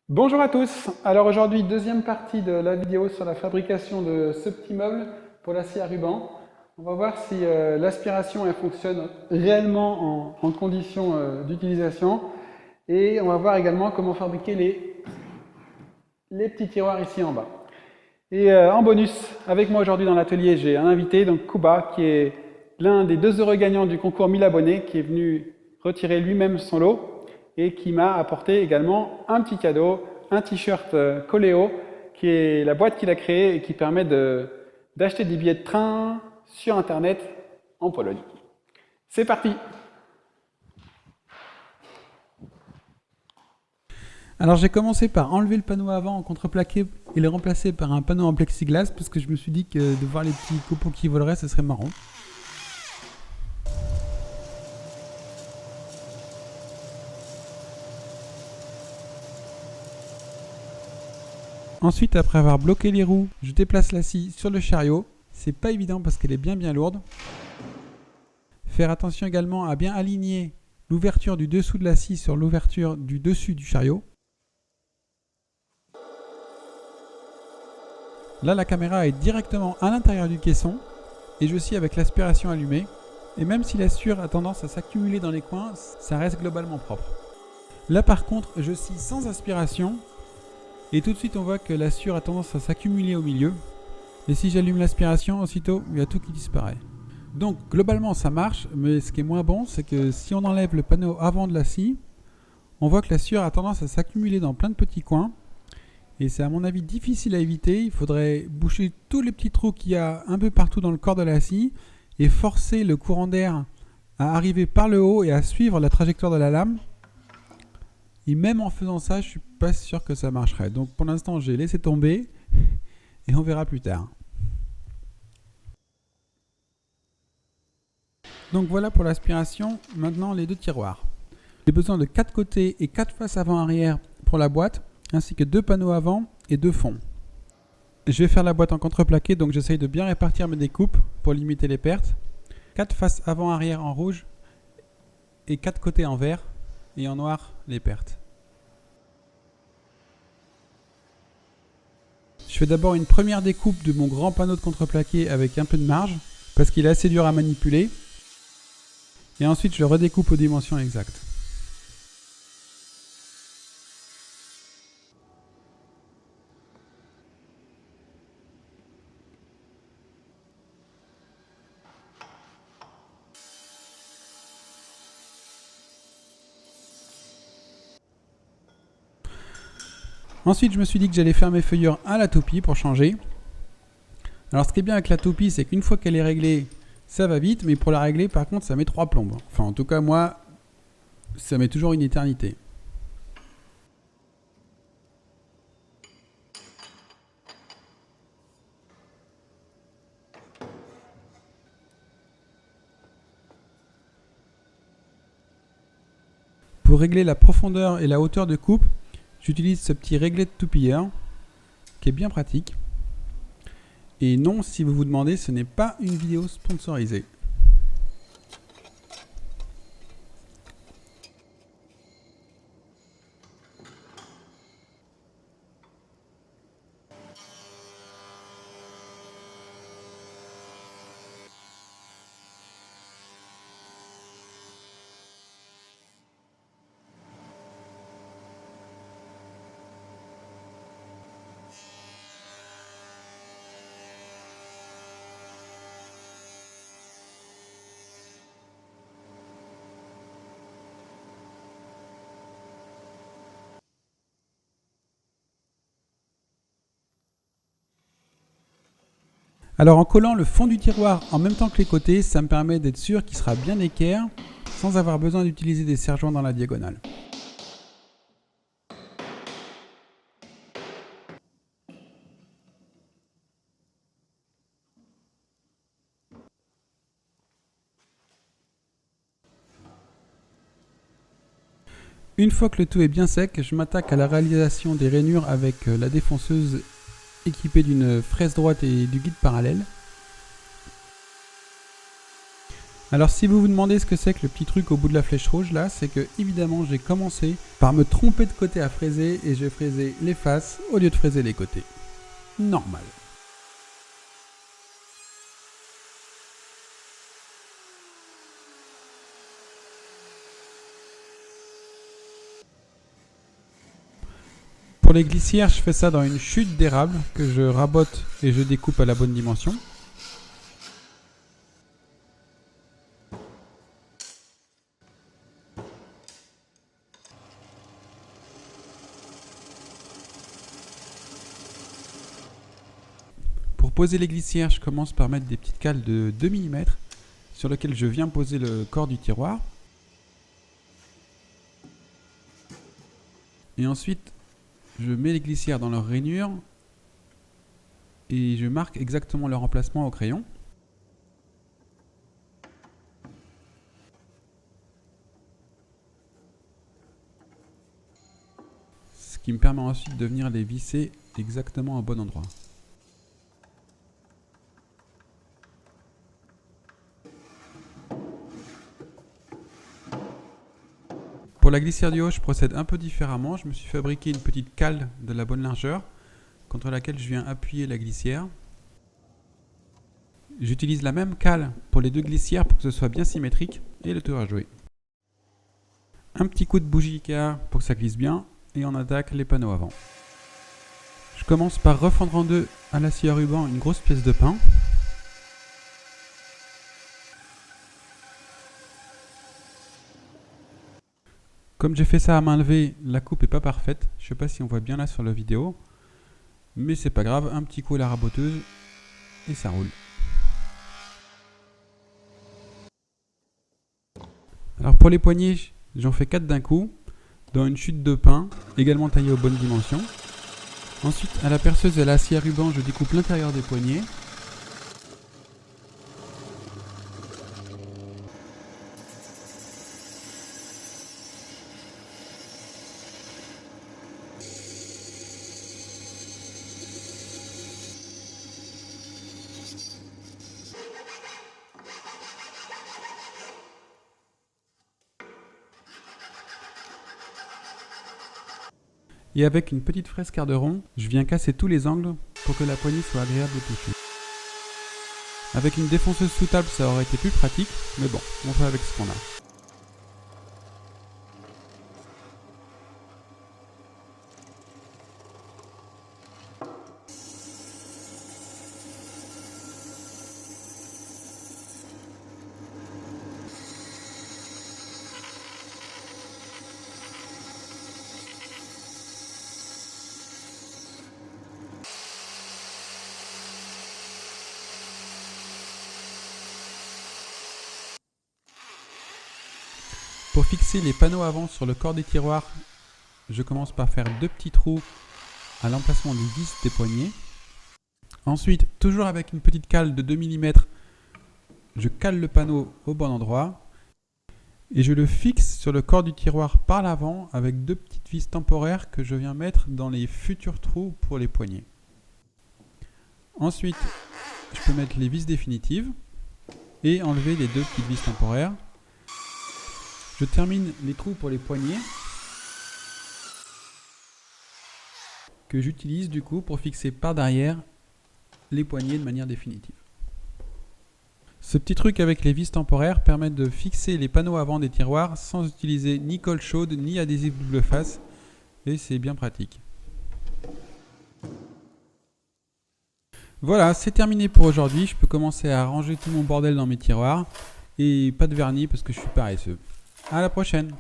Bonjour à tous. Alors aujourd'hui, deuxième partie de la vidéo sur la fabrication de ce petit meuble pour l'acier à ruban. On va voir si l'aspiration elle fonctionne réellement en conditions d'utilisation. Et on va voir également comment fabriquer les petits tiroirs ici en bas. Et en bonus, avec moi aujourd'hui dans l'atelier, j'ai un invité, donc Kuba, qui est l'un des 2 heureux gagnants du concours 1000 abonnés, qui est venu retirer lui-même son lot et qui m'a apporté également un petit cadeau, un t-shirt Coléo, qui est la boîte qu'il a créée et qui permet d'acheter des billets de train sur Internet en Pologne. C'est parti! Alors j'ai commencé par enlever le panneau avant en contreplaqué et le remplacer par un panneau en plexiglas parce que je me suis dit que de voir les petits copeaux qui voleraient, ce serait marrant. Ensuite, après avoir bloqué les roues, je déplace la scie sur le chariot. C'est pas évident parce qu'elle est bien lourde. Faire attention également à bien aligner l'ouverture du dessous de la scie sur l'ouverture du dessus du chariot. Là, la caméra est directement à l'intérieur du caisson et je scie avec l'aspiration allumée. Et même si la sueur a tendance à s'accumuler dans les coins, ça reste globalement propre. Là par contre, je scie sans aspiration et tout de suite on voit que la sueur a tendance à s'accumuler au milieu. Et si j'allume l'aspiration, aussitôt il y a tout qui disparaît. Donc globalement ça marche, mais ce qui est moins bon, c'est que si on enlève le panneau avant de la scie, on voit que la sueur a tendance à s'accumuler dans plein de petits coins. Et c'est à mon avis difficile à éviter. Il faudrait boucher tous les petits trous qu'il y a un peu partout dans le corps de la scie et forcer le courant d'air à arriver par le haut et à suivre la trajectoire de la lame. Et même en faisant ça, je suis pas sûr que ça marcherait. Donc pour l'instant, j'ai laissé tomber et on verra plus tard. Donc voilà pour l'aspiration. Maintenant, les 2 tiroirs. J'ai besoin de 4 côtés et 4 faces avant-arrière pour la boîte, ainsi que 2 panneaux avant et 2 fonds. Je vais faire la boîte en contreplaqué, donc j'essaye de bien répartir mes découpes pour limiter les pertes. 4 faces avant-arrière en rouge et 4 côtés en vert et en noir les pertes. Je fais d'abord une première découpe de mon grand panneau de contreplaqué avec un peu de marge parce qu'il est assez dur à manipuler. Et ensuite je le redécoupe aux dimensions exactes. Ensuite, je me suis dit que j'allais faire mes feuillures à la toupie pour changer. Alors, ce qui est bien avec la toupie, c'est qu'une fois qu'elle est réglée, ça va vite, mais pour la régler, par contre, ça met 3 plombes. Enfin, en tout cas, moi, ça met toujours une éternité. Pour régler la profondeur et la hauteur de coupe, j'utilise ce petit réglet de toupilleur qui est bien pratique. Et non, si vous vous demandez, ce n'est pas une vidéo sponsorisée. Alors en collant le fond du tiroir en même temps que les côtés, ça me permet d'être sûr qu'il sera bien équerre sans avoir besoin d'utiliser des serre-joints dans la diagonale. Une fois que le tout est bien sec, je m'attaque à la réalisation des rainures avec la défonceuse équipée d'une fraise droite et du guide parallèle. Alors si vous vous demandez ce que c'est que le petit truc au bout de la flèche rouge là, c'est que évidemment j'ai commencé par me tromper de côté à fraiser et j'ai fraisé les faces au lieu de fraiser les côtés. Normal. Pour les glissières, je fais ça dans une chute d'érable que je rabote et je découpe à la bonne dimension. Pour poser les glissières, je commence par mettre des petites cales de 2 mm sur lesquelles je viens poser le corps du tiroir. Et ensuite, je mets les glissières dans leur rainure et je marque exactement leur emplacement au crayon. Ce qui me permet ensuite de venir les visser exactement au bon endroit. Pour la glissière du haut, je procède un peu différemment. Je me suis fabriqué une petite cale de la bonne largeur contre laquelle je viens appuyer la glissière. J'utilise la même cale pour les deux glissières pour que ce soit bien symétrique et le tour à jouer. Un petit coup de bougie Ikea pour que ça glisse bien et on attaque les panneaux avant. Je commence par refendre en deux à la scie à ruban une grosse pièce de pain. Comme j'ai fait ça à main levée, la coupe n'est pas parfaite. Je ne sais pas si on voit bien là sur la vidéo. Mais c'est pas grave, un petit coup à la raboteuse et ça roule. Alors pour les poignées, j'en fais 4 d'un coup, dans une chute de pain, également taillée aux bonnes dimensions. Ensuite, à la perceuse et à la scie à ruban, je découpe l'intérieur des poignets. Et avec une petite fraise quart de rond, je viens casser tous les angles pour que la poignée soit agréable au toucher. Avec une défonceuse sous table, ça aurait été plus pratique, mais bon, on fait avec ce qu'on a. Pour fixer les panneaux avant sur le corps des tiroirs, je commence par faire 2 petits trous à l'emplacement des vis des poignets. Ensuite, toujours avec une petite cale de 2 mm, je cale le panneau au bon endroit et je le fixe sur le corps du tiroir par l'avant avec 2 petites vis temporaires que je viens mettre dans les futurs trous pour les poignets. Ensuite, je peux mettre les vis définitives et enlever les 2 petites vis temporaires. Je termine les trous pour les poignets que j'utilise du coup pour fixer par derrière les poignets de manière définitive. Ce petit truc avec les vis temporaires permet de fixer les panneaux avant des tiroirs sans utiliser ni colle chaude ni adhésif double face et c'est bien pratique. Voilà, c'est terminé pour aujourd'hui. Je peux commencer à ranger tout mon bordel dans mes tiroirs et pas de vernis parce que je suis paresseux. À la prochaine!